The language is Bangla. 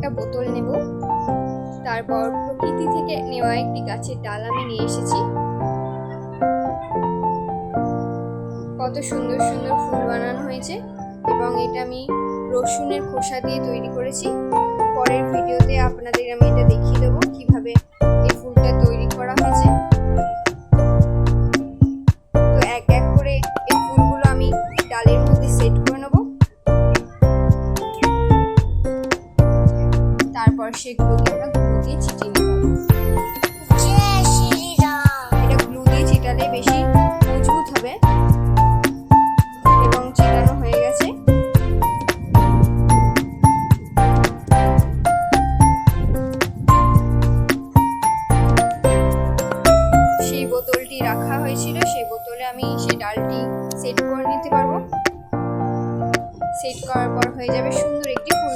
একটা বোতল নেব। তারপর প্রকৃতি থেকে নেওয়া একটি গাছের ডাল আমি নিয়ে এসেছি। কত সুন্দর সুন্দর ফুল বানানো হয়েছে এবং এটা আমি রসুনের খোসা দিয়ে তৈরি করেছি। পরের ভিডিওতে আপনাদের আমি এটা দেখিয়ে দেবো কিভাবে এই ফুলটা তৈরি করা হয়েছে। তো এক এক করে এই ফুলগুলো আমি ডালের মধ্যে সেট করে নেব। তারপর সেগুলোকে আমরা গ্লু দিয়ে চিটিয়ে নেব। এটা গ্লু দিয়ে চিটালে বেশি মজবুত হবে এবং চিটানো হয়ে গেছে। সেই বোতলটি রাখা হয়েছিল, সেই বোতলে আমি সেই ডালটি সেট করে নিতে পারবো। সেট করার পর হয়ে যাবে সুন্দর একটি ফুল।